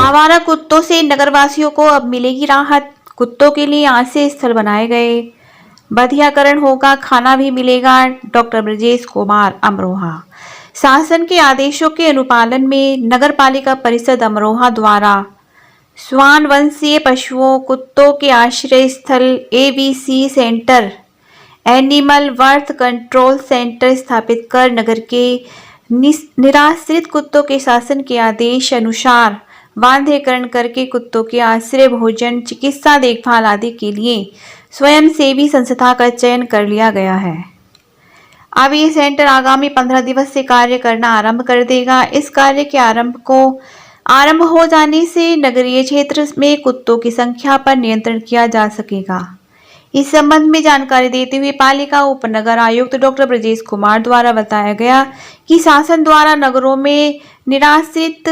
आवारा कुत्तों से नगरवासियों को अब मिलेगी राहत। कुत्तों के लिए आश्रय स्थल बनाए गए, बधियाकरण होगा, खाना भी मिलेगा। डॉक्टर ब्रजेश कुमार अमरोहा। शासन के आदेशों के अनुपालन में नगरपालिका परिषद अमरोहा द्वारा श्वान वंशीय पशुओं कुत्तों के आश्रय स्थल ABC centre animal birth control centre स्थापित कर नगर के निराश्रित कुत्तों के शासन के आदेश अनुसार बांधेकरण करके कुत्तों के आश्रय, भोजन, चिकित्सा, देखभाल आदि के लिए स्वयंसेवी संस्था का चयन कर लिया गया है। अब ये सेंटर आगामी 15 दिवस से कार्य करना आरंभ कर देगा। इस कार्य के आरंभ हो जाने से नगरीय क्षेत्र में कुत्तों की संख्या पर नियंत्रण किया जा सकेगा। इस संबंध में जानकारी देते हुए पालिका उपनगर आयुक्त डॉक्टर ब्रजेश कुमार द्वारा बताया गया कि शासन द्वारा नगरों में निराश्रित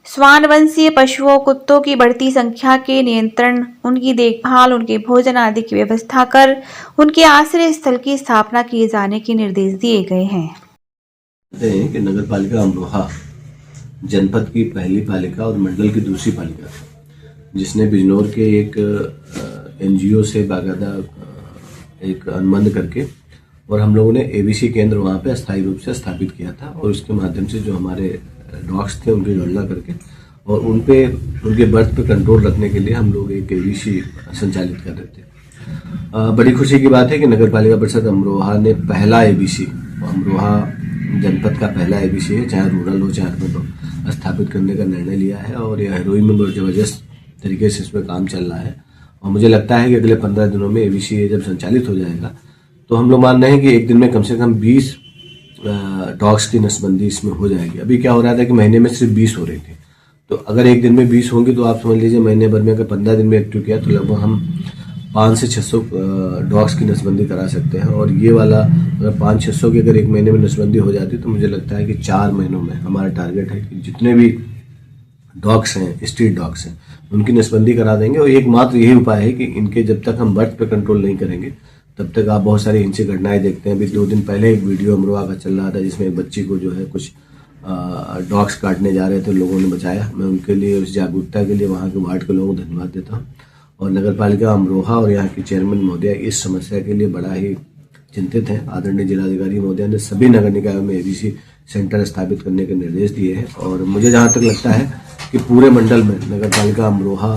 श्वानवंशीय पशुओं कुत्तों की बढ़ती संख्या के नियंत्रण, उनकी देखभाल, उनके भोजन आदि की व्यवस्था कर उनके आश्रय स्थल की स्थापना किए जाने के निर्देश दिए गए हैं। कि नगर पालिका अमरोहा जनपद की पहली पालिका और मंडल की दूसरी पालिका, जिसने बिजनौर के एक एनजीओ से बाकायदा एक अनुबंध करके और हम लोगों ने एबीसी केंद्र वहाँ पे अस्थायी रूप से स्थापित किया था और उसके माध्यम से जो हमारे डॉग्स थे उनकी गणना करके और उनके बर्थ पे कंट्रोल रखने के लिए हम लोग एक एबीसी संचालित कर रहे थे। बड़ी खुशी की बात है कि नगर पालिका परिषद अमरोहा ने पहला एबीसी, अमरोहा जनपद का पहला एबीसी है, चाहे रूरल हो चाहे अर्बन हो, स्थापित करने का निर्णय लिया है और यह हरोई में बहुत जबरदस्त तरीके से इसमें काम चल रहा है। और मुझे लगता है कि अगले 15 दिनों में एबीसी जब संचालित हो जाएगा तो हम लोग मान रहे हैं कि एक दिन में कम से कम 20 डॉग्स की नसबंदी इसमें हो जाएगी। अभी क्या हो रहा था कि महीने में सिर्फ 20 हो रही थी, तो अगर एक दिन में 20 होंगी तो आप समझ लीजिए महीने भर में अगर 15 दिन में एक्टिव किया तो लगभग हम 500 से 600 डॉग्स की नसबंदी करा सकते हैं। और ये वाला अगर 500-600 की अगर एक महीने में नसबंदी हो जाती तो मुझे लगता है कि 4 महीनों में हमारा टारगेट है कि जितने भी डॉग्स हैं, स्ट्रीट डॉग्स हैं, उनकी नसबंदी करा देंगे। और एकमात्र यही उपाय है कि इनके जब तक हम बर्थ पे कंट्रोल नहीं करेंगे तब तक आप बहुत सारी हिंसक घटनाएं देखते हैं। अभी 2 दिन पहले एक वीडियो अमरोहा का चल रहा था जिसमें एक बच्ची को जो है कुछ डॉग्स काटने जा रहे थे, लोगों ने बचाया। मैं उनके लिए, उस जागरूकता के लिए वहाँ के वार्ड के लोगों को धन्यवाद देता हूँ। और नगर पालिका अमरोहा और यहाँ के चेयरमैन महोदय इस समस्या के लिए बड़ा ही चिंतित हैं। आदरणीय जिलाधिकारी महोदय ने सभी नगर निकायों में एबीसी सेंटर स्थापित करने के निर्देश दिए हैं और मुझे जहाँ तक लगता है कि पूरे मंडल में नगर पालिका अमरोहा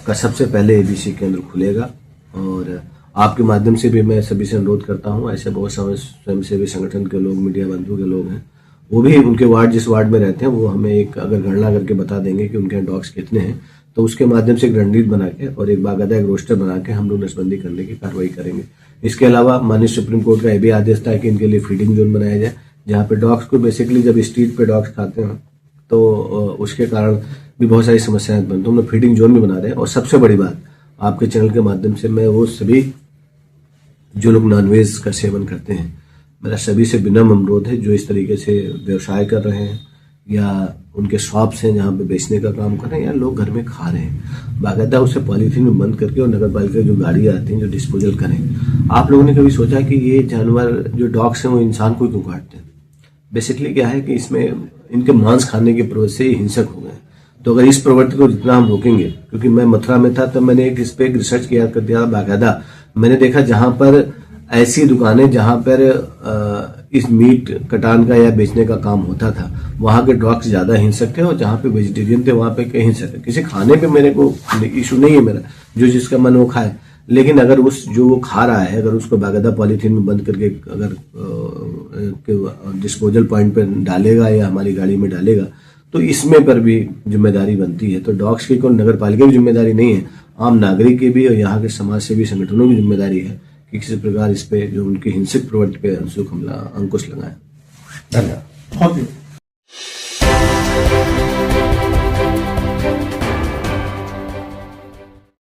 का सबसे पहले एबीसी केंद्र खुलेगा। और आपके माध्यम से भी मैं सभी से अनुरोध करता हूँ, ऐसे बहुत सारे स्वयंसेवी संगठन के लोग, मीडिया बंधु के लोग हैं, वो भी उनके वार्ड, जिस वार्ड में रहते हैं, वो हमें एक अगर गणना करके बता देंगे कि उनके डॉग्स कितने हैं तो उसके माध्यम से एक रणनीति बना के और एक बाकायदा एक रोस्टर बना के हम लोग नसबंदी करने की कार्रवाई करेंगे। इसके अलावा माननीय सुप्रीम कोर्ट का यह भी आदेश था कि इनके लिए फीडिंग जोन बनाया जाए, जहाँ पे डॉग्स को बेसिकली जब स्ट्रीट पे डॉग्स खाते हैं तो उसके कारण भी बहुत सारी समस्याएं बनती, तो हम लोग फीडिंग जोन भी बना रहे हैं। और सबसे बड़ी बात, आपके चैनल के माध्यम से मैं वो सभी जो लोग नॉनवेज का सेवन करते हैं, मेरा सभी से विनम्र अनुरोध है, जो इस तरीके से व्यवसाय कर रहे हैं या उनके शॉप्स हैं जहाँ पे बेचने का काम कर रहे हैं या लोग घर में खा रहे हैं, बाकायदा उसे पॉलीथीन में बंद करके और नगर पालिका जो गाड़ियाँ आती हैं जो डिस्पोजल करें। आप लोगों ने कभी सोचा कि ये जानवर जो डॉग्स हैं वो इंसान को क्यों काटते हैं? बेसिकली क्या है कि इसमें इनके मांस खाने की प्रवृत्ति से हिंसक हो गए। तो अगर इस प्रवृत्ति को जितना हम रोकेंगे, क्योंकि मैं मथुरा में था तब मैंने इस पे एक रिसर्च किया कर दिया बाकायदा, मैंने देखा जहां पर ऐसी दुकानें जहां पर इस मीट कटान का या बेचने का काम होता था, वहां के डॉग्स ज्यादा हिंसक थे और जहां पे वेजिटेरियन थे वहां पे कहीं हिंसक थे। किसी खाने पे मेरे को इशू नहीं है, मेरा जो जिसका मन वो खाए, लेकिन अगर उस जो वो खा रहा है अगर उसको बाकायदा पॉलीथीन में बंद करके अगर डिस्पोजल पॉइंट पे डालेगा या हमारी गाड़ी में डालेगा तो इसमें पर भी जिम्मेदारी बनती है। तो डॉग्स की कोई नगर पालिका की जिम्मेदारी नहीं है, आम नागरिक की भी और यहाँ के समाज सेवी संगठनों की जिम्मेदारी है कि किसी प्रकार इस पे जो उनकी हिंसक प्रवृत्ति पे अंकुश लगाएं। धन्यवाद।